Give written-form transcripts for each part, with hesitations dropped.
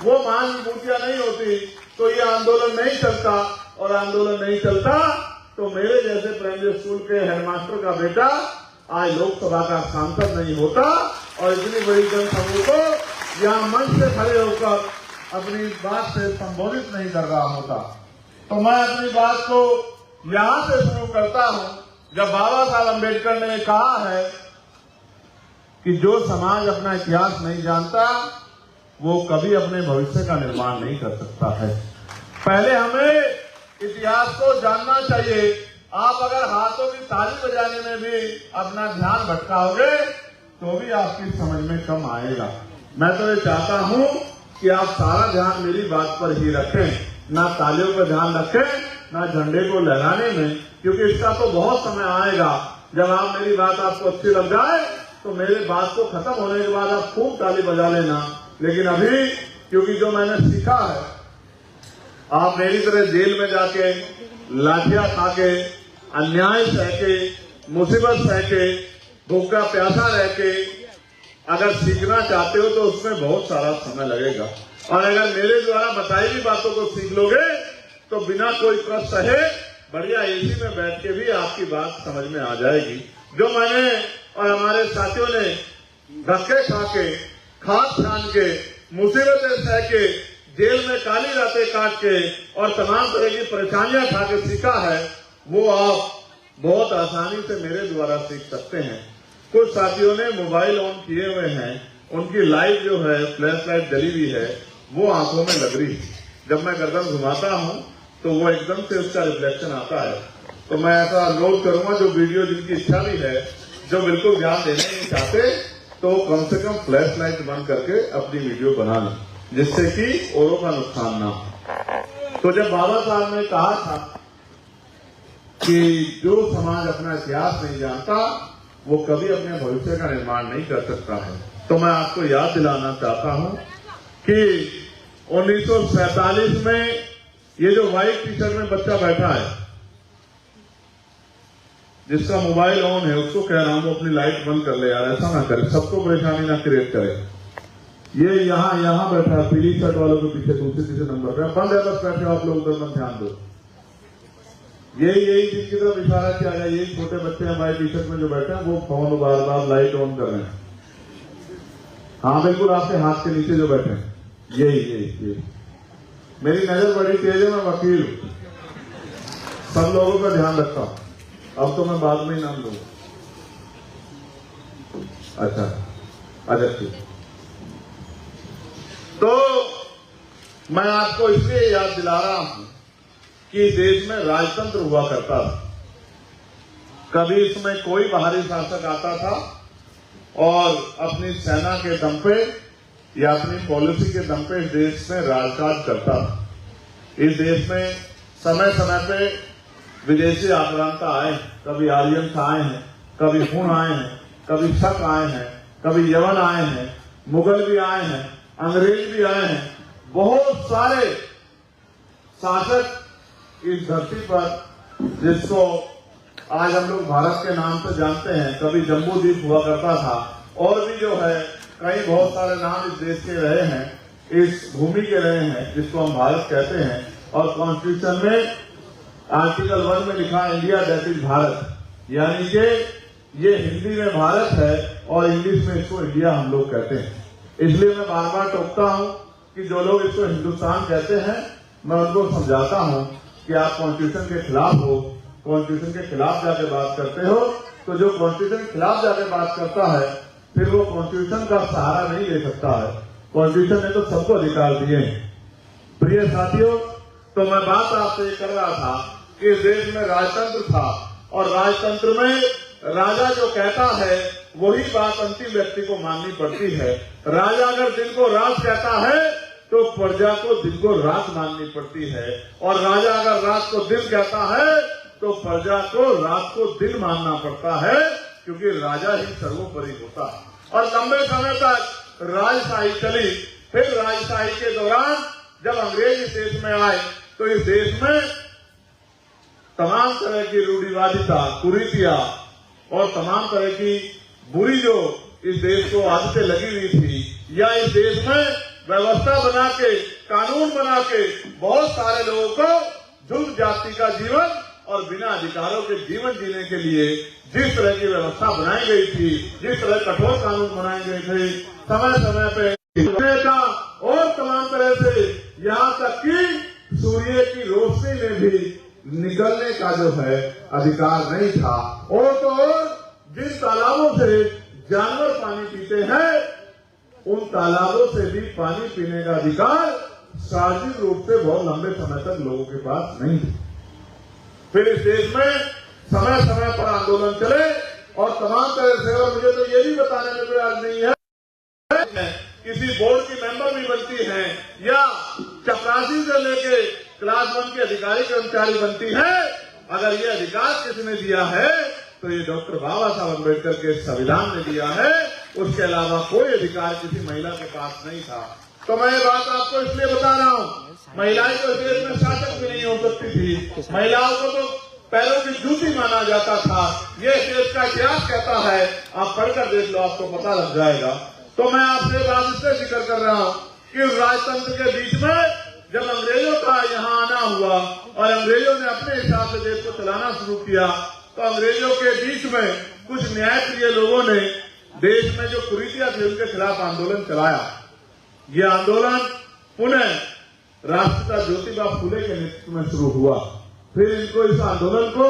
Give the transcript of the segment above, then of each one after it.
वो महानुभूतियां नहीं होती तो ये आंदोलन नहीं चलता, और आंदोलन नहीं चलता तो मेरे जैसे प्राइमरी स्कूल के हेडमास्टर का बेटा आज लोकसभा का सांसद नहीं होता और इतनी बड़ी जनसमूह को यहाँ मंच से खड़े होकर अपनी बात से संबोधित नहीं कर रहा होता। तो मैं अपनी बात को यहाँ से शुरू करता हूँ, जब बाबा साहब अम्बेडकर ने कहा है कि जो समाज अपना इतिहास नहीं जानता वो कभी अपने भविष्य का निर्माण नहीं कर सकता है। पहले हमें इतिहास को जानना चाहिए। आप अगर हाथों की ताली बजाने में भी अपना ध्यान भटकाओगे तो भी आपकी समझ में कम आएगा। मैं तो ये चाहता हूं कि आप सारा ध्यान मेरी बात पर ही रखें, ना तालियों पर ध्यान रखें, ना झंडे को लहराने में, क्योंकि इसका तो बहुत समय आएगा जब आप मेरी बात आपको अच्छी लग जाए तो मेरे बात को खत्म होने के बाद आप खूब ताली बजा लेना। लेकिन अभी क्योंकि जो मैंने सीखा है, आप मेरी तरह जेल में जाके लाठियां खा के, अन्याय सह के, मुसीबत सह के, भूखा प्यासा रह के अगर सीखना चाहते हो तो उसमें बहुत सारा समय लगेगा। और अगर मेरे द्वारा बताई हुई बातों को सीख लोगे तो बिना कोई कष्ट सहे बढ़िया एसी में बैठ के भी आपकी बात समझ में आ जाएगी। जो मैंने और हमारे साथियों ने धक्के खा के, खाद छान के, मुसीबतें सह के, जेल में काली रातें काट के और तमाम तरह की परेशानियां खा के सीखा है, वो आप बहुत आसानी से मेरे द्वारा सीख सकते हैं। कुछ साथियों ने मोबाइल ऑन किए हुए हैं, उनकी लाइट जो है फ्लैश लाइट जली हुई है वो आंखों में लग रही है। जब मैं गर्दन घुमाता हूं तो वो एकदम से उसका रिफ्लेक्शन आता है। तो मैं ऐसा अनुरोध करूंगा, जो वीडियो जिनकी इच्छा भी है, जो बिल्कुल ध्यान देने नहीं चाहते, तो कम से कम फ्लैश लाइट बंद करके अपनी वीडियो बना लें, जिससे कि औरों का नुकसान ना हो। तो जब बाबा साहब ने कहा था कि जो समाज अपना इतिहास नहीं जानता वो कभी अपने भविष्य का निर्माण नहीं कर सकता है, तो मैं आपको याद दिलाना चाहता हूं कि 1947 में ये जो व्हाइट टी शर्ट में बच्चा बैठा है, जिसका मोबाइल ऑन है, उसको कह रहा हूं वो अपनी लाइट बंद कर ले यार, ऐसा ना करे, सबको परेशानी ना क्रिएट करे। ये यहाँ बैठा है, पीली शर्ट वालों के पीछे दूसरे नंबर पे बंद है, बस बैठे आप लोग उधर मत ध्यान दो। यही जिनकी तरफ इशारा किया गया, ये छोटे बच्चे हैं व्हाइट टी शर्ट में जो बैठे हैं, वो phone bar bar light on कर रहे हैं। हाँ बिल्कुल, आपके हाथ के नीचे जो बैठे हैं, यही मेरी नजर बड़ी तेज है, मैं वकील हूं, सब लोगों का ध्यान रखता हूं। अब तो मैं बाद में ही नाम लूंगा। अच्छा ठीक। तो मैं आपको इसलिए याद दिला रहा हूं कि देश में राजतंत्र हुआ करता था। कभी इसमें कोई बाहरी शासक आता था और अपनी सेना के दम पे या अपनी पॉलिसी के दम पे इस देश में राजकाज करता था। इस देश में समय समय पे विदेशी आक्रांता आए, कभी आर्यन आए हैं, कभी हुन आए हैं, कभी शक आए हैं, कभी यवन आए हैं, मुगल भी आए हैं, अंग्रेज भी आए हैं। बहुत सारे शासक इस धरती पर, जिसको आज हम लोग भारत के नाम से जानते हैं, कभी जम्बू द्वीप हुआ करता था, और भी जो है कई बहुत सारे नाम इस देश के रहे हैं, इस भूमि के रहे हैं, जिसको हम भारत कहते हैं। और कॉन्स्टिट्यूशन में आर्टिकल 1 में लिखा है इंडिया दैट इज भारत, यानी कि ये हिंदी में भारत है और इंग्लिश में इसको इंडिया हम लोग कहते हैं। इसलिए मैं बार बार टोकता हूं कि जो लोग इसको हिंदुस्तान कहते हैं, मैं उनको समझाता हूं कि आप कॉन्स्टिट्यूशन के खिलाफ हो, कॉन्स्टिट्यूशन के खिलाफ जाके बात करते हो, तो जो कॉन्स्टिट्यूशन के खिलाफ जाके बात करता है फिर वो कॉन्स्टिट्यूशन का सहारा नहीं ले सकता है। कॉन्स्टिट्यूशन ने तो सबको अधिकार दिए हैं। प्रिय साथियों, तो मैं बात आपसे कर रहा था कि इस देश में राजतंत्र था, और राजतंत्र में राजा जो कहता है वही बात अंतिम व्यक्ति को माननी पड़ती है। राजा अगर दिन को रात कहता है तो प्रजा को दिन को रात माननी पड़ती है, और राजा अगर रात को दिन कहता है तो प्रजा को रात को दिन मानना पड़ता है, क्योंकि राजा ही सर्वोपरि होता है। और लंबे समय तक राजशाही चली। फिर राजशाही के दौरान जब अंग्रेज इस देश में आए तो इस देश में तमाम तरह की रूढ़िवादिता, कुरीतियां और तमाम तरह की बुरी जो इस देश को आदतें लगी हुई थी, या इस देश में व्यवस्था बना के, कानून बना के बहुत सारे लोगों को झुक जाति का जीवन और बिना अधिकारों के जीवन जीने के लिए जिस तरह की व्यवस्था बनाई गई थी, जिस तरह कठोर कानून बनाए गए थे, समय समय पे का और तमाम तरह से यहाँ तक कि सूर्य की रोशनी में भी निकलने का जो है अधिकार नहीं था। और तो और जिन तालाबों से जानवर पानी पीते हैं, उन तालाबों से भी पानी पीने का अधिकार सार्वजनिक रूप से बहुत लंबे समय तक लोगों के पास नहीं था। फिर इस देश में समय समय पर आंदोलन चले और तमाम तरह से, और मुझे तो ये भी बताने में कोई आज नहीं है, किसी बोर्ड की मेंबर भी बनती हैं या चपरासी से लेके क्लास 1 के अधिकारी कर्मचारी बनती है, अगर ये अधिकार किसने दिया है तो ये डॉक्टर बाबा साहब अम्बेडकर के संविधान ने दिया है। उसके अलावा कोई अधिकार किसी महिला के पास नहीं था। तो मैं ये बात आपको इसलिए बता रहा हूँ, महिलाएं तो देश में शासक भी नहीं हो सकती थी, महिलाओं को तो पैरों की जूती माना जाता था। ये देश का इतिहास कहता है, आप पढ़कर देख लो, आपको पता लग जाएगा। तो मैं आपसे बात इसलिए जिक्र कर रहा हूँ कि राजतंत्र के बीच में जब अंग्रेजों का यहाँ आना हुआ और अंग्रेजों ने अपने हिसाब से देश को चलाना शुरू किया, तो अंग्रेजों के बीच में कुछ न्यायप्रिय लोगों ने देश में जो कुरीतियां थी उनके खिलाफ आंदोलन चलाया। ये आंदोलन पुनः राष्ट्रपिता ज्योतिबा फुले के नेतृत्व में शुरू हुआ। फिर इनको इस आंदोलन को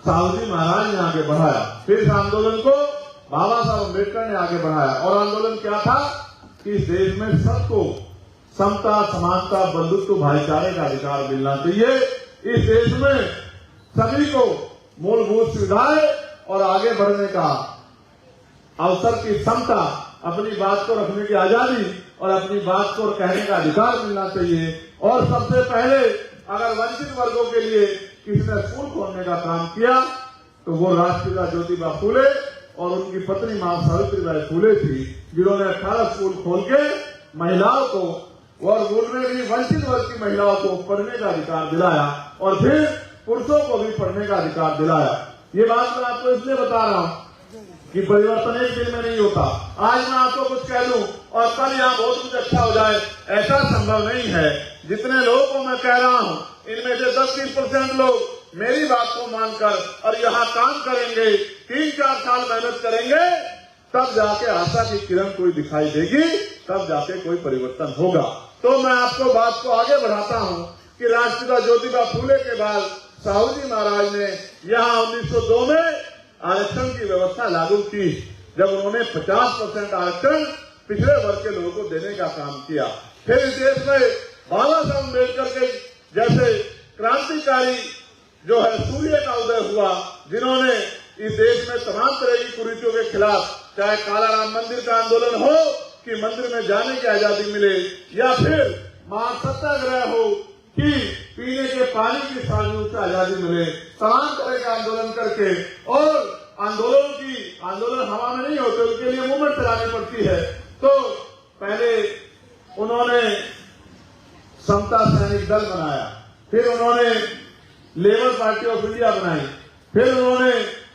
साहूजी महाराज ने आगे बढ़ाया, फिर इस आंदोलन को बाबा साहब अम्बेडकर ने आगे बढ़ाया। और आंदोलन क्या था कि इस देश में सबको समता, समानता, बंधुत्व, भाईचारे का अधिकार मिलना चाहिए। इस देश में सभी को मूलभूत सुविधाएं और आगे बढ़ने का अवसर की समता, अपनी बात को रखने की आजादी और अपनी बात को कहने का अधिकार मिलना चाहिए। और सबसे पहले अगर वंचित वर्गों के लिए किसी ने स्कूल खोलने का काम किया तो वो राष्ट्रपिता ज्योतिबा फुले और उनकी पत्नी मां सावित्रीबाई फुले थी, जिन्होंने 18 स्कूल खोल के महिलाओं को और उनमें भी वंचित वर्ग की महिलाओं को पढ़ने का अधिकार दिलाया और फिर पुरुषों को भी पढ़ने का अधिकार दिलाया। ये बात मैं आपको इसलिए बता रहा हूँ कि परिवर्तन एक दिन में नहीं होता। आज मैं आपको कुछ कह दूं और कल यहाँ बहुत कुछ अच्छा हो जाए, ऐसा संभव नहीं है। जितने लोगों को मैं कह रहा हूँ, इनमें से 10-20% लोग मेरी बात को मानकर और यहाँ काम करेंगे, 3-4 साल मेहनत करेंगे, तब जाके आशा की किरण कोई दिखाई देगी, तब जाके कोई परिवर्तन होगा। तो मैं आपको बात को आगे बढ़ाता हूँ कि राष्ट्रपिता ज्योतिबा फुले के बाद साहूजी महाराज ने यहाँ 1902 में आरक्षण की व्यवस्था लागू की, जब उन्होंने 50% आरक्षण पिछड़े वर्ग के लोगों को देने का काम किया। फिर इस देश में बाबा साहब अम्बेडकर के जैसे क्रांतिकारी जो है सूर्य का उदय हुआ, जिन्होंने इस देश में तमाम तरह की कुरीतियों के खिलाफ, चाहे काला राम मंदिर का आंदोलन हो कि मंदिर में जाने की आजादी मिले, या फिर महासत्याग्रह हो कि पीने के पानी की सार्वजनिक से आजादी मिले, तमाम तरह का आंदोलन करके, और आंदोलन हवा में नहीं होते, उनके लिए मूवमेंट चलानी पड़ती है। तो पहले उन्होंने समता सैनिक दल बनाया, फिर उन्होंने लेबर पार्टी ऑफ इंडिया बनाई, फिर उन्होंने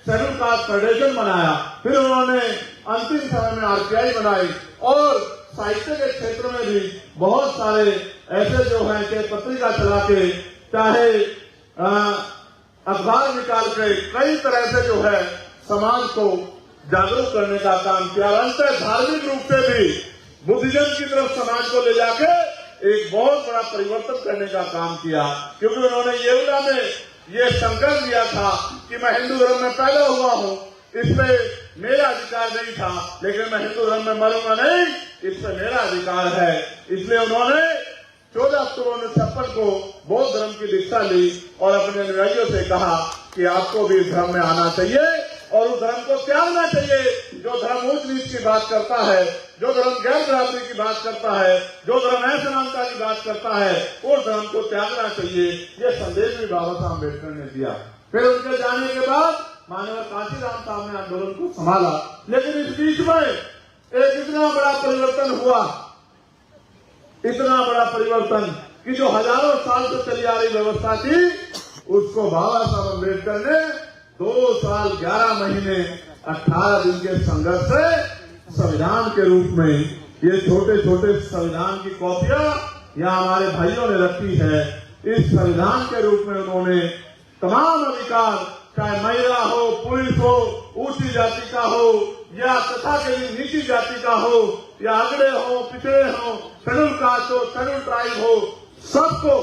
शेड्यूल कास्ट फेडरेशन बनाया, फिर उन्होंने अंतिम समय में आरपीआई बनाई, और साहित्य के क्षेत्र में भी बहुत सारे ऐसे जो हैं कि पत्रिका चला के, चाहे अखबार निकाल के, कई तरह से जो है समाज को जागरूक करने का काम किया। अंत धार्मिक रूप से भी बुद्धिज्म की तरफ समाज को ले जाके एक बहुत बड़ा परिवर्तन करने का काम किया, क्योंकि उन्होंने येवला में ये संकल्प लिया था कि मैं हिंदू धर्म में पैदा हुआ हूँ, इसमें मेरा अधिकार नहीं था, लेकिन मैं हिंदू धर्म में मरूंगा नहीं, इसमें मेरा अधिकार है। इसलिए उन्होंने 14 अक्टूबर 1956 को बौद्ध धर्म की दीक्षा ली और अपने अनुयायियों से कहा कि आपको भी इस धर्म में आना चाहिए और उस धर्म को त्यागना चाहिए जो धर्म ऊंच नीच की बात करता है, जो धर्म गैर बराबरी की बात करता है, जो धर्म असमानता की बात करता है, उस धर्म को त्यागना चाहिए। ये संदेश भी बाबा साहब अम्बेडकर ने दिया। फिर उनके जाने के बाद मानव कांशीराम साहब ने आंदोलन को संभाला, लेकिन इस बीच में एक इतना बड़ा परिवर्तन हुआ, इतना बड़ा परिवर्तन कि जो हजारों साल से चली आ रही व्यवस्था थी, उसको बाबा साहब अम्बेडकर ने 2 साल 11 महीने 18 दिन के संघर्ष से संविधान के रूप में ये छोटे छोटे संविधान की कॉपियां यहाँ हमारे भाइयों ने रखी है। इस संविधान के रूप में उन्होंने तमाम अधिकार, चाहे महिला हो, पुरुष हो, ऊंची जाति का हो या तथाकथित नीची जाति का हो, या अगड़े हो, पिछड़े हो, शेड्यूल कास्ट हो, शेड्यूल ट्राइब हो, सबको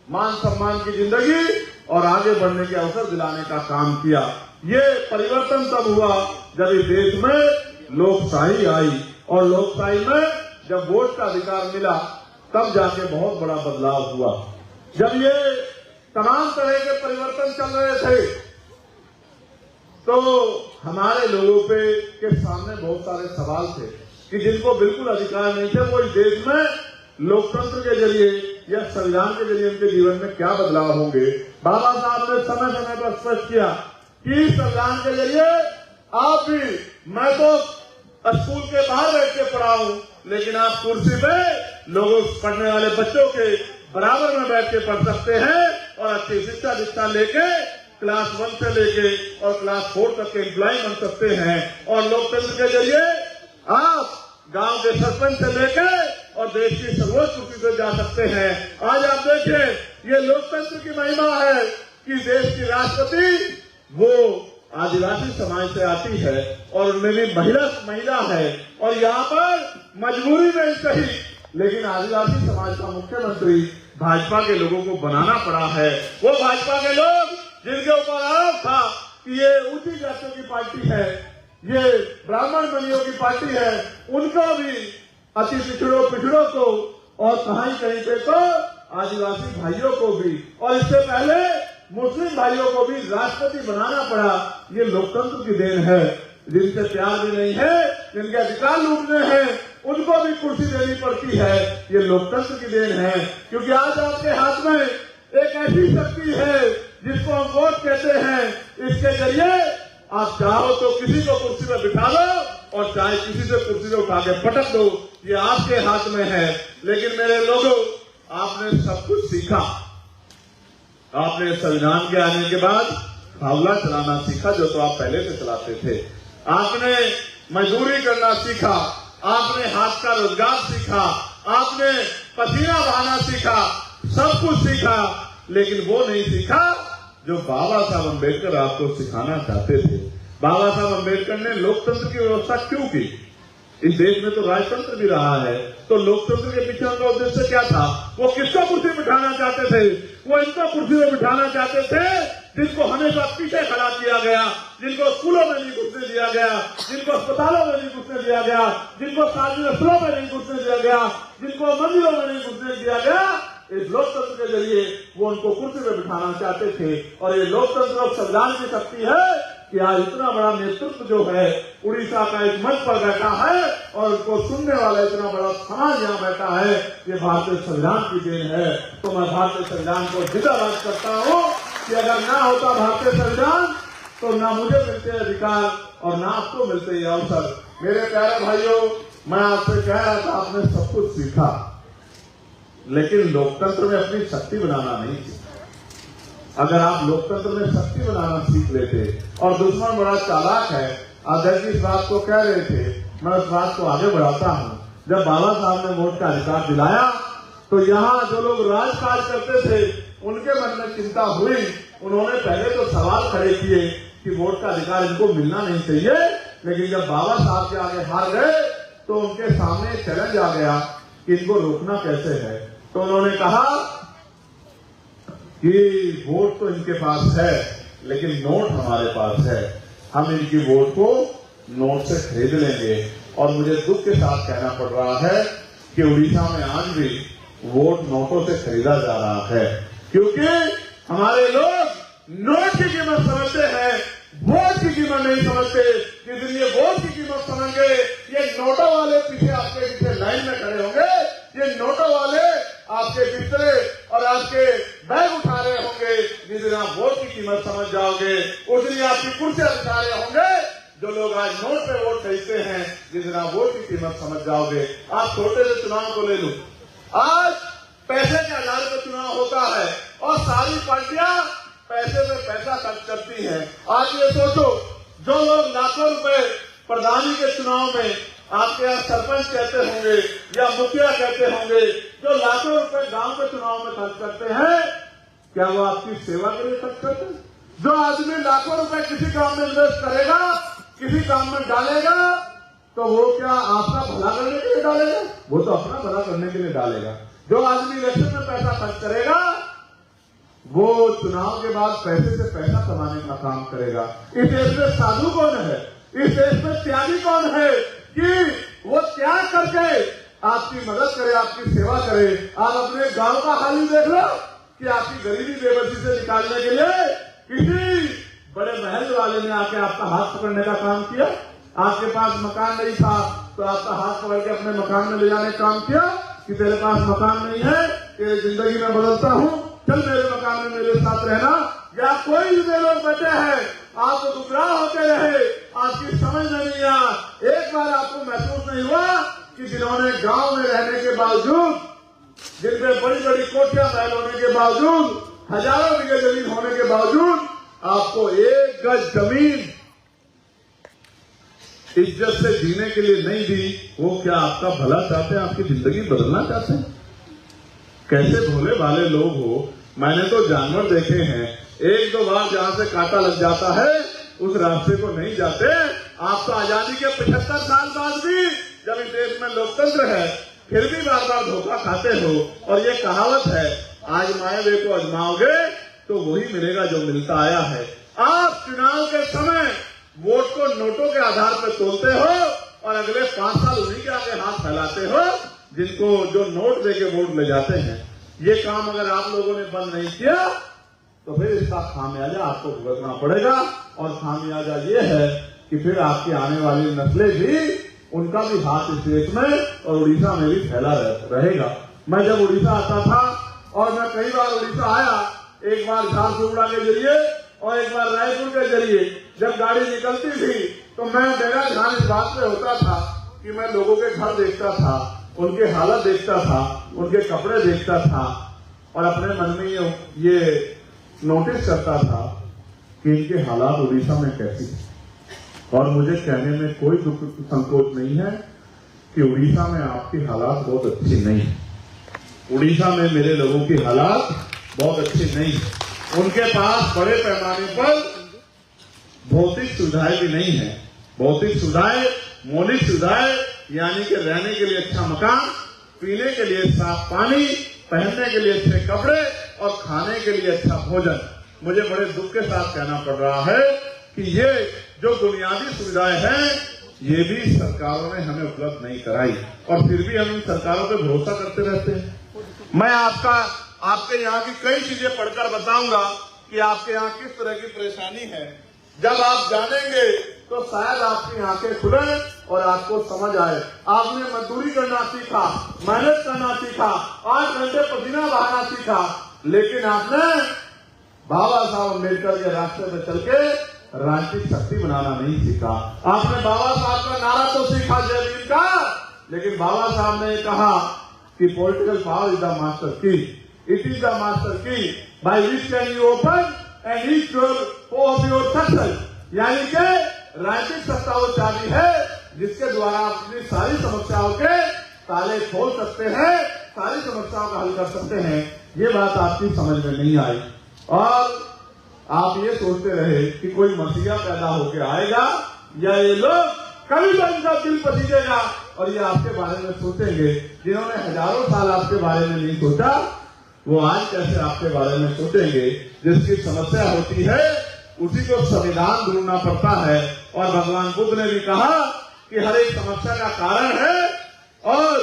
मान सम्मान की जिंदगी और आगे बढ़ने के अवसर दिलाने का काम किया। ये परिवर्तन तब हुआ जब इस देश में लोकशाही आई, और लोकशाही में जब वोट का अधिकार मिला तब जाके बहुत बड़ा बदलाव हुआ। जब ये तमाम तरह के परिवर्तन चल रहे थे तो हमारे लोगों के सामने बहुत सारे सवाल थे कि जिनको बिल्कुल अधिकार नहीं थे, वो इस देश में लोकतंत्र के जरिए या संविधान के जरिए उनके जीवन में क्या बदलाव होंगे। बाबा साहब ने समय समय पर स्पष्ट किया कि संविधान के जरिए आप भी, मैं तो स्कूल के बाहर बैठ के पढ़ा हूं, लेकिन आप कुर्सी पे लोगों, पढ़ने वाले बच्चों के बराबर में बैठ के पढ़ सकते हैं और अच्छी शिक्षा दीक्षा लेके क्लास 1 से लेके और क्लास 4 तक के एम्प्लॉय बन सकते हैं। और लोकतंत्र के जरिए आप गांव के सरपंच से लेके और देश की सर्वोच्च कुर्सी पे जा सकते हैं। आज आप देखिए, ये लोकतंत्र की महिमा है कि देश की राष्ट्रपति वो आदिवासी समाज से आती है और उनमें भी महिला है, और यहाँ पर मजबूरी में सही, लेकिन आदिवासी समाज का मुख्यमंत्री भाजपा के लोगों को बनाना पड़ा है। वो भाजपा के लोग जिनके ऊपर आरोप था कि ये ऊंची जातियों की पार्टी है, ये ब्राह्मण बनियों की पार्टी है, उनको भी अति पिछड़ों को और कहीं पे तो आदिवासी भाइयों को भी, और इससे पहले मुस्लिम भाइयों को भी राष्ट्रपति बनाना पड़ा। ये लोकतंत्र की देन है। जिनसे प्यार भी नहीं है, जिनके अधिकार लूटने हैं, उनको भी कुर्सी देनी पड़ती है। ये लोकतंत्र की देन है, क्योंकि आज आपके हाथ में एक ऐसी शक्ति है जिसको हम वोट कहते हैं। इसके जरिए आप चाहो तो किसी को कुर्सी पर बिठा लो और चाहे किसी से कुर्सी से उठा के पटक दो, ये आपके हाथ में है। लेकिन मेरे लोगों, आपने सब कुछ सीखा। आपने संविधान के आने के बाद फावला चलाना सीखा, जो तो आप पहले से चलाते थे। आपने मजदूरी करना सीखा, आपने हाथ का रोजगार सीखा, आपने पसीना बहाना सीखा, सब कुछ सीखा, लेकिन वो नहीं सीखा जो बाबा साहब अम्बेडकर आपको सिखाना चाहते थे। बाबा साहब अम्बेडकर ने लोकतंत्र की व्यवस्था क्यों की? इस देश में तो राजतंत्र भी रहा है, तो लोकतंत्र के पीछे उनका उद्देश्य क्या था? वो किसको कुर्सी बिठाना चाहते थे? वो इनको कुर्सी में बिठाना चाहते थे जिनको हमेशा पीछे खड़ा किया गया, जिनको स्कूलों में नहीं घुसने दिया गया, जिनको अस्पतालों में नहीं घुसने दिया गया, जिनको सार्वजनिक स्थलों में नहीं घुसने दिया गया, जिनको मंदिरों में नहीं घुसने दिया गया। इस लोकतंत्र के जरिए वो उनको कुर्सी में बिठाना चाहते थे। और ये लोकतंत्र और संविधान की शक्ति है कि आज इतना बड़ा नेतृत्व जो है उड़ीसा का एक मंच पर बैठा है और उसको सुनने वाला इतना बड़ा समाज यहाँ बैठा है, ये भारतीय संविधान की देन है। तो मैं भारतीय संविधान को जिंदाबाद करता हूँ कि अगर ना होता भारतीय संविधान तो ना मुझे मिलते अधिकार और ना आपको मिलते ये अवसर। मेरे प्यारे भाइयों, मैं आपसे कह रहा था, आपने सब कुछ सीखा, लेकिन लोकतंत्र में अपनी शक्ति बनाना नहीं सीखा। अगर आप लोकतंत्र में शक्ति बनाना सीख लेते, और दुश्मन बड़ा चालाक है, अध्यक्ष इस बात को कह रहे थे, मैं उस बात को आगे बढ़ाता हूँ। जब बाबा साहब ने वोट का अधिकार दिलाया तो यहाँ जो लोग राजकाज करते थे उनके मन में चिंता हुई। उन्होंने पहले तो सवाल खड़े किए कि वोट का अधिकार इनको मिलना नहीं चाहिए, लेकिन जब बाबा साहब के आगे हार गए तो उनके सामने चैलेंज आ गया कि इनको रोकना कैसे है। तो उन्होंने कहा कि वोट तो इनके पास है, लेकिन नोट हमारे पास है, हम इनकी वोट को नोट से खरीद लेंगे। और मुझे दुख के साथ कहना पड़ रहा है कि उड़ीसा में आज भी वोट नोटों से खरीदा जा रहा है, क्योंकि हमारे लोग नोट की कीमत समझते हैं, वोट की कीमत नहीं समझते। जिस दिन ये वोट की कीमत समझेंगे, ये नोटों वाले पीछे आपके पीछे लाइन में खड़े होंगे, ये नोटों वाले आपके बिस्तरे और आपके बैग उठा रहे होंगे। जिस दिन आप वोट की कीमत समझ जाओगे, उस दिन आपकी कुर्सियां बिठा रहे होंगे। जो लोग आज नोट पे वोट खरीदते हैं, जिस दिन आप वोट की कीमत समझ जाओगे। आप छोटे से चुनाव को ले लो, आज पैसे के आधार पर चुनाव होता है और सारी पार्टियां पैसे में पैसा खर्च करती हैं। आज ये सोचो, जो लोग लाखों रुपए प्रधानी के चुनाव में आपके यहाँ सरपंच कहते होंगे या मुखिया कहते होंगे, जो लाखों रुपए गांव के चुनाव में खर्च करते हैं, क्या वो आपकी सेवा के लिए खर्च करते हैं? जो आदमी लाखों रुपए किसी काम में इन्वेस्ट करेगा, किसी काम में डालेगा, तो वो क्या आपका भला करने के लिए डालेगा? वो तो अपना भला करने के लिए डालेगा। जो आदमी इलेक्शन में पैसा खर्च करेगा, वो चुनाव के बाद पैसे से पैसा कमाने का काम करेगा। इस देश में साधु कौन है? इस देश में त्यागी कौन है कि वो त्याग करके आपकी मदद करे, आपकी सेवा करे? आप अपने गांव का हाल ही देख लो कि आपकी गरीबी बेबसी से निकालने के लिए किसी बड़े महल वाले ने आके आपका हाथ पकड़ने का काम किया। आपके पास मकान नहीं था तो आपका हाथ पकड़ के अपने मकान में ले जाने का काम किया कि तेरे पास मकान नहीं है, तेरी जिंदगी में बदलता हूं, चल मेरे मकान में मेरे साथ रहना। या कोई भी लोग बैठे हैं, आप गुमराह होते रहे, आपकी समझ में नहीं आया। एक बार आपको महसूस नहीं हुआ कि जिन्होंने गांव में रहने के बावजूद, जिनमें बड़ी बड़ी कोठियां महल होने के बावजूद, हजारों बीघे जमीन होने के बावजूद आपको एक गज जमीन इज्जत से जीने के लिए नहीं दी, वो क्या आपका भला चाहते हैं? आपकी जिंदगी बदलना चाहते हैं? कैसे भोले भाले लोग हो। मैंने तो जानवर देखे हैं, एक दो बार जहां से कांटा लग जाता है उस रास्ते को नहीं जाते। आप तो आजादी के 75 साल बाद भी, जब इस देश में लोकतंत्र है, फिर भी बार बार धोखा खाते हो। और ये कहावत है, आजमाए हुए को आजमाओगे तो वही मिलेगा जो मिलता आया है। आप चुनाव के समय वोट को नोटों के आधार पर तोलते हो और अगले 5 साल उन्हीं के आगे हाथ फैलाते हो जिनको जो नोट देके वोट ले जाते हैं। ये काम अगर आप लोगों ने बंद नहीं किया तो फिर इसका खामियाजा आपको भुगतना पड़ेगा। और खामियाजा ये है कि फिर आपकी आने वाली नस्लें भी, उनका भी हाथ इस देश में और उड़ीसा में भी फैला रहेगा। मैं जब उड़ीसा आता था, और मैं कई बार उड़ीसा आया, एक बार झारसुगुड़ा के जरिए और एक बार रायपुर के जरिए जब गाड़ी निकलती थी तो मेरा ध्यान इस बात पे होता था कि मैं लोगों के घर देखता था, उनके हालत देखता था, उनके कपड़े देखता था और अपने मन में ये नोटिस करता था कि इनके हालात उड़ीसा में कैसी है। और मुझे कहने में कोई दुख संकोच नहीं है कि उड़ीसा में आपकी हालात बहुत अच्छी नहीं है। उड़ीसा में मेरे लोगों की हालात बहुत अच्छी नहीं है। उनके पास बड़े पैमाने पर भौतिक सुविधाएं भी नहीं है। भौतिक सुविधाएं, मौलिक सुविधाएं, यानी कि रहने के लिए अच्छा मकान, पीने के लिए साफ पानी, पहनने के लिए अच्छे कपड़े और खाने के लिए अच्छा भोजन। मुझे बड़े दुख के साथ कहना पड़ रहा है कि ये जो बुनियादी सुविधाएं हैं, ये भी सरकारों ने हमें उपलब्ध नहीं कराई और फिर भी हम इन सरकारों पर भरोसा करते रहते हैं। मैं आपके यहाँ की कई चीजें पढ़कर बताऊंगा कि आपके यहाँ किस तरह की परेशानी है। जब आप जानेंगे तो शायद आपकी आंखें खुले और आपको समझ आए। आपने मजदूरी करना सीखा, मेहनत करना सीखा, 8 घंटे पसीना बहाना सीखा, लेकिन आपने बाबा साहब अम्बेडकर के रास्ते में चल के राष्ट्रीय शक्ति बनाना नहीं सीखा। आपने बाबा साहब का नारा तो सीखा जय भीम का, लेकिन बाबा साहब ने कहा कि political power is the master की, इट इज द मास्टर की by which can you open and reach of your success. यानी कि राजनीतिक सत्ता वो चाबी है जिसके द्वारा आप अपनी सारी समस्याओं के ताले खोल सकते हैं, सारी समस्याओं का हल कर सकते हैं। ये बात आपकी समझ में नहीं आई और आप ये सोचते रहे कि कोई मसीहा पैदा होकर आएगा या ये लोग कभी तो इनका दिल पसीजेगा और ये आपके बारे में सोचेंगे। जिन्होंने हजारों साल आपके बारे में नहीं सोचा, वो आज कैसे आपके बारे में सोचेंगे। जिसकी समस्या होती है उसी को संविधान ढूंढना पड़ता है। और भगवान बुद्ध ने भी कहा कि हर एक समस्या का कारण है और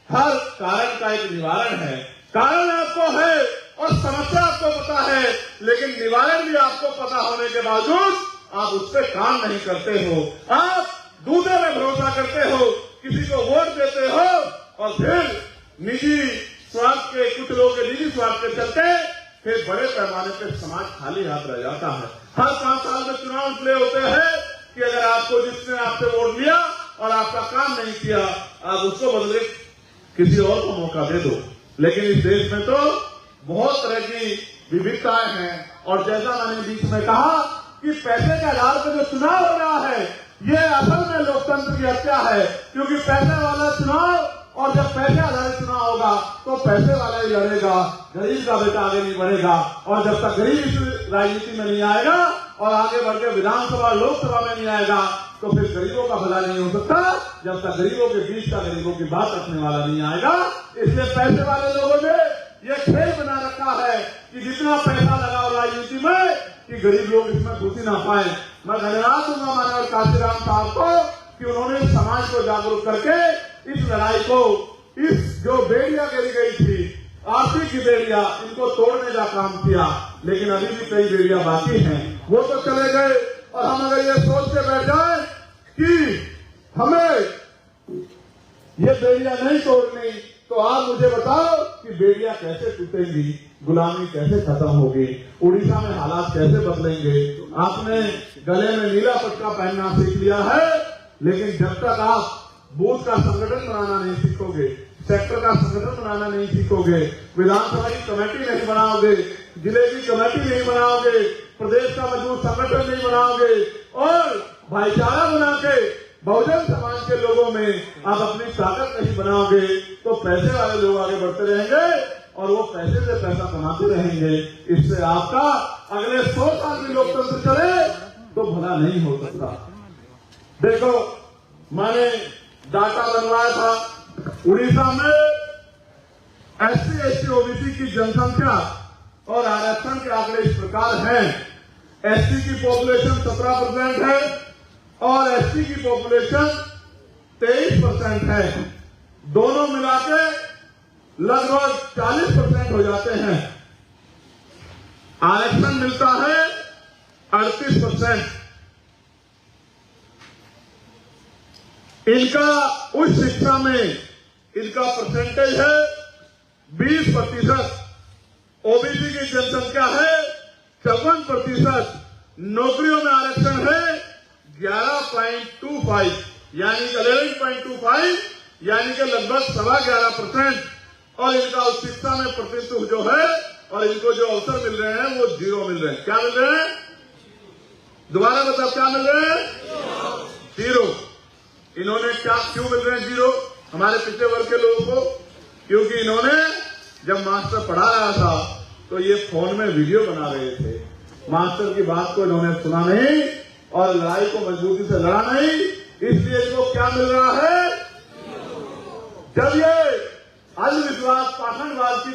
हर कारण का एक निवारण है। कारण आपको है और समस्या आपको पता है, लेकिन निवारण भी आपको पता होने के बावजूद आप उस पर काम नहीं करते हो। आप दूसरे में भरोसा करते हो, किसी को वोट देते हो और फिर निजी स्वार्थ के, कुछ लोगों के निजी स्वार्थ के चलते फिर बड़े पैमाने पर समाज खाली हाथ रह जाता है। हर 5 साल में चुनाव इसलिए होते हैं कि अगर आपको जिसने आपसे वोट लिया और आपका काम नहीं किया, आप उसको बदले किसी और को मौका दे दो। लेकिन इस देश में तो बहुत तरह की विविधताएं हैं और जैसा मैंने बीच में कहा कि पैसे के आधार पर जो चुनाव हो रहा है, ये असल में लोकतंत्र की हत्या है, क्योंकि पैसे वाला चुनाव, और जब पैसे आधारित चुनाव होगा तो पैसे वाला ही लड़ेगा, गरीब का बेटा आगे नहीं बढ़ेगा। और जब तक गरीब इस राजनीति में नहीं आएगा और आगे बढ़ के विधानसभा लोकसभा में नहीं आएगा तो फिर गरीबों का भला नहीं हो सकता, जब तक गरीबों के बीच का गरीबों की बात रखने वाला नहीं आएगा। इसलिए पैसे वाले लोगों ने ये खेल बना रखा है कि जितना पैसा लगा राजनीति में कि गरीब लोग इसमें घुसी ना पाए। मैं धन्यवाद दूंगा माननीय काशीराम साहब को कि उन्होंने समाज को जागरूक करके इस लड़ाई को, इस जो बेड़ियां गिरी गई थी आर्थिक की बेड़ियां, इनको तोड़ने का काम किया। लेकिन अभी भी कई बेड़ियां बाकी हैं, वो तो चले गए। और हम अगर ये सोच के बैठ जाए कि हमें ये बेड़ियां नहीं तोड़नी, तो आप मुझे बताओ कि बेड़ियां कैसे टूटेंगी, गुलामी कैसे खत्म होगी, उड़ीसा में हालात कैसे बदलेंगे। आपने गले में नीला पटका पहनना सीख लिया है, लेकिन जब तक आप बूथ का संगठन बनाना नहीं सीखोगे, सेक्टर का संगठन बनाना नहीं सीखोगे, विधानसभा की कमेटी नहीं बनाओगे, जिले की कमेटी नहीं बनाओगे, प्रदेश का मजबूत संगठन नहीं बनाओगे और भाईचारा बना के बहुजन समाज के लोगों में आप अपनी ताकत नहीं बनाओगे, तो पैसे वाले लोग आगे बढ़ते रहेंगे और वो पैसे से पैसा कमाते रहेंगे। इससे आपका अगले 100 साल भी लोकतंत्र चले तो भला नहीं हो सकता। देखो, मैंने डाटा बनवाया था, उड़ीसा में एससी एसटी ओबीसी की जनसंख्या और आरक्षण के आंकड़े इस प्रकार हैं। एससी की पॉपुलेशन 17% है और एसटी की पॉपुलेशन 23% है। दोनों मिलाके लगभग 40% हो जाते हैं। आरक्षण मिलता है 38%। इनका उच्च शिक्षा में इनका परसेंटेज है 20%। ओबीसी की जनसंख्या है 54%। नौकरियों में आरक्षण है 11.25, यानी कि 11.25, यानी कि लगभग 11.25%। और इनका उच्च शिक्षा में प्रतिशत जो है और इनको जो अवसर मिल रहे हैं वो 0 मिल रहे हैं। क्या मिल रहे हैं? दोबारा बताओ, क्या मिल रहे हैं? 0। इन्होंने क्यों मिल रहे हैं 0 हमारे पिछले वर्ग के लोगों को? क्योंकि इन्होंने जब मास्टर पढ़ा रहा था तो ये फोन में वीडियो बना रहे थे। मास्टर की बात को इन्होंने सुना नहीं और लड़ाई को मजबूती से लड़ा नहीं, इसलिए इनको क्या मिल रहा है? जब ये अंधविश्वास, पाखंडवाद की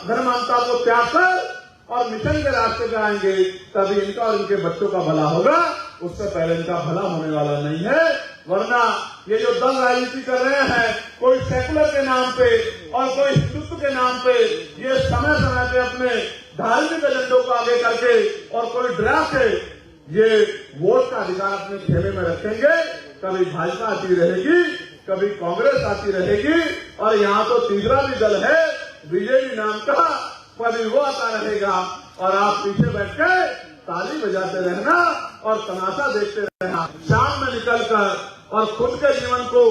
धर्मांता को त्याग कर और मिशन के रास्ते पे आएंगे, तभी इनका और इनके बच्चों का भला होगा। उससे पहले इनका भला होने वाला नहीं है। वरना ये जो दल राजनीति कर रहे हैं, कोई सेकुलर के नाम पे और कोई हिंदुत्व के नाम पे, ये समय समय पे अपने धार्मिक एजेंडों को आगे करके और कोई डरा के ये वोट का अधिकार अपने खेमे में रखेंगे। कभी भाजपा आती रहेगी, कभी कांग्रेस आती रहेगी और यहाँ तो तीसरा भी दल है बीजेपी नाम का, कभी वो आता रहेगा और आप पीछे बैठ के ताली बजाते रहना और तमाशा देखते रहना। शाम में निकलकर और खुद के जीवन को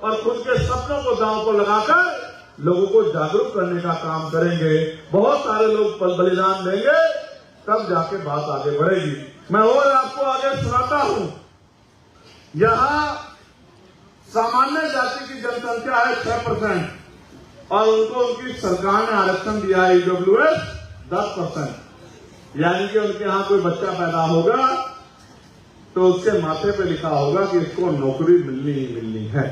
और खुद के सपनों को दांव पर लगाकर लोगों को जागरूक करने का काम करेंगे। बहुत सारे लोग बलिदान देंगे, तब जाके बात आगे बढ़ेगी। मैं और आपको आगे सुनाता हूं। यहाँ सामान्य जाति की जनसंख्या है 6% और उनको उनकी सरकार ने आरक्षण दिया है ईडब्ल्यूएस 10%, यानी कि उनके यहाँ कोई बच्चा पैदा होगा तो उसके माथे पे लिखा होगा कि इसको नौकरी मिलनी ही मिलनी है।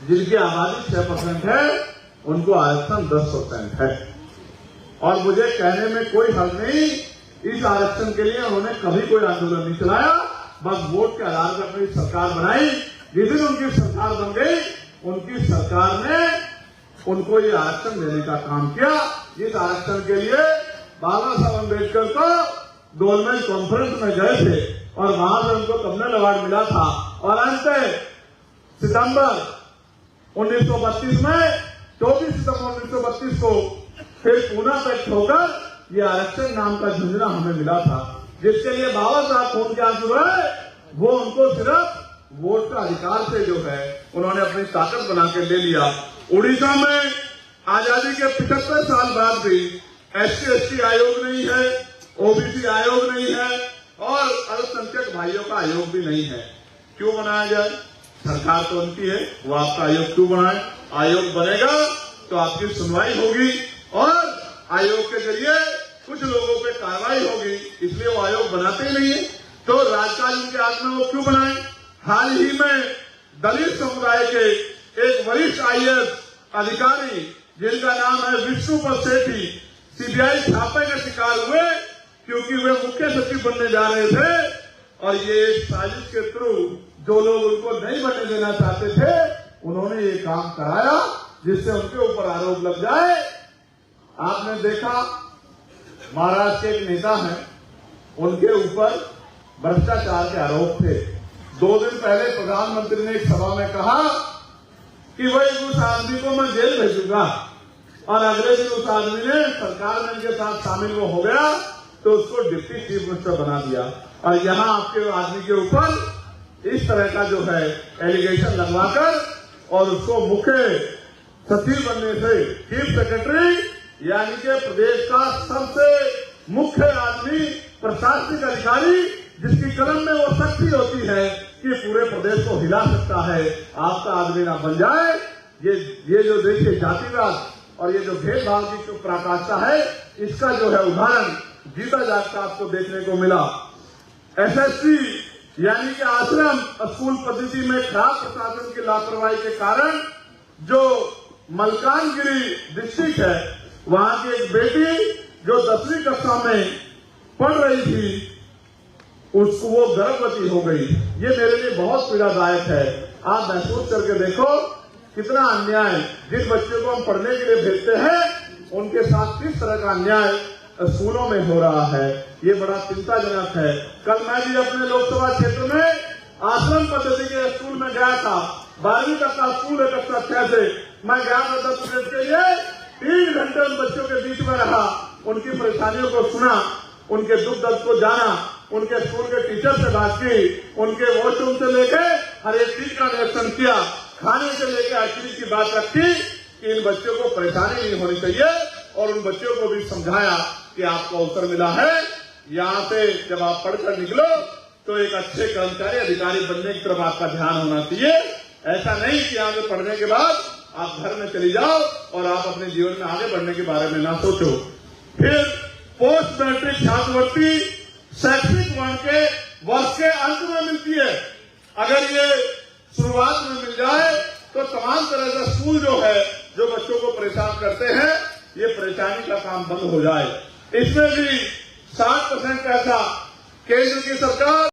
जिनकी आबादी 6% है उनको आरक्षण 10% है। और मुझे कहने में कोई हर्ज नहीं, इस आरक्षण के लिए उन्होंने कभी कोई आंदोलन नहीं चलाया, बस वोट के आधार पर अपनी सरकार बनाई। जिस दिन उनकी सरकार बन गई, उनकी सरकार ने उनको ये आरक्षण देने का काम किया। जिस आरक्षण के लिए बाबा साहब अम्बेडकर को गोलमेज कॉन्फ्रेंस में गए थे और वहां से उनको कम्युनल अवार्ड मिला था और अंत सितंबर 1932 में 24 सितंबर 1932 को फिर पुनः पैक्ट होकर ये आरक्षण नाम का झुंझुना हमें मिला था, जिसके लिए बाबा साहब खून के आंसू है। वो उनको सिर्फ वोट का अधिकार से जो है उन्होंने अपनी ताकत बना के ले लिया। उड़ीसा में आजादी के 75 साल बाद भी SC/ST आयोग नहीं है, OBC आयोग नहीं है, और अल्पसंख्यक भाइयों का आयोग भी नहीं है। क्यों बनाया जाए? सरकार तो उनकी है, वो आपका आयोग क्यों बनाए? आयोग बनेगा तो आपकी सुनवाई होगी और आयोग के जरिए कुछ लोगों पे कार्रवाई होगी, इसलिए वो आयोग बनाते ही नहीं है। तो राजकाज के हाथ में वो क्यों बनाए? हाल ही में दलित समुदाय के एक वरिष्ठ IAS अधिकारी जिनका नाम है विष्णुपद सेठी CBI छापे का शिकार हुए क्योंकि वे मुख्य सचिव बनने जा रहे थे और ये साजिश के थ्रू जो लोग उनको नहीं बनने देना चाहते थे उन्होंने ये काम कराया जिससे उनके ऊपर आरोप लग जाए। आपने देखा महाराष्ट्र के एक नेता हैं, उनके ऊपर भ्रष्टाचार के आरोप थे। 2 दिन पहले प्रधानमंत्री ने एक सभा में कहा कि भाई उस आदमी को मैं जेल भेजूंगा और अगले दिन उस आदमी ने सरकार में इनके साथ शामिल वो हो गया तो उसको डिप्टी चीफ मिनिस्टर बना दिया। और यहाँ आपके आदमी के ऊपर इस तरह का जो है एलिगेशन लगवाकर और उसको मुख्य सचिव बनने से चीफ सेक्रेटरी यानी कि प्रदेश का सबसे मुख्य आदमी, प्रशासनिक अधिकारी जिसकी कलम में वो शक्ति होती है कि पूरे प्रदेश को हिला सकता है, आपका आदमी ना बन जाए। ये जो देखिए जातिवाद और ये जो भेदभाव की पराकाष्ठा है, इसका जो है उदाहरण जीता जागता आपको देखने को मिला। SSC यानी कि आश्रम स्कूल पद्धति में खराब प्रशासन की लापरवाही के कारण जो मलकानगिरी डिस्ट्रिक्ट है, वहां की एक बेटी जो 10वीं कक्षा में पढ़ रही थी उसको वो गर्भवती हो गई। ये मेरे लिए बहुत पीड़ादायक है। आप महसूस करके देखो कितना अन्याय जिन बच्चों को हम पढ़ने के लिए भेजते हैं उनके साथ किस तरह का अन्याय स्कूलों में हो रहा है। ये बड़ा चिंताजनक है। कल मैं भी अपने लोकसभा क्षेत्र में आश्रम पद्धति के स्कूल में गया था। 12वीं तक का स्कूल है, कक्षा 6 से मैं गया था 10 मिनट के लिए। 3 घंटे उन बच्चों के बीच में रहा, उनकी परेशानियों को सुना, उनके दुख दर्द को जाना, उनके स्कूल के टीचर से बात की, उनके वॉशरूम से लेके हर एक चीज का निरीक्षण किया, खाने से लेकर हर चीज की बात रखी कि इन बच्चों को परेशानी नहीं होनी चाहिए और उन बच्चों को भी समझाया कि आपको अवसर मिला है, यहाँ से जब आप पढ़कर निकलो तो एक अच्छे कर्मचारी अधिकारी बनने की तरफ आपका ध्यान होना चाहिए। ऐसा नहीं कि यहाँ से पढ़ने के बाद आप घर में चली जाओ और आप अपने जीवन में आगे बढ़ने के बारे में ना सोचो। फिर पोस्ट मैट्रिक छात्रवृत्ति शैक्षिक वर्ण के वर्ष के अंत में मिलती है। अगर ये शुरुआत में मिल जाए तो तमाम तरह का स्कूल जो है जो बच्चों को परेशान करते हैं ये परेशानी का काम बंद हो जाए। इसमें भी 60% पैसा केंद्र की सरकार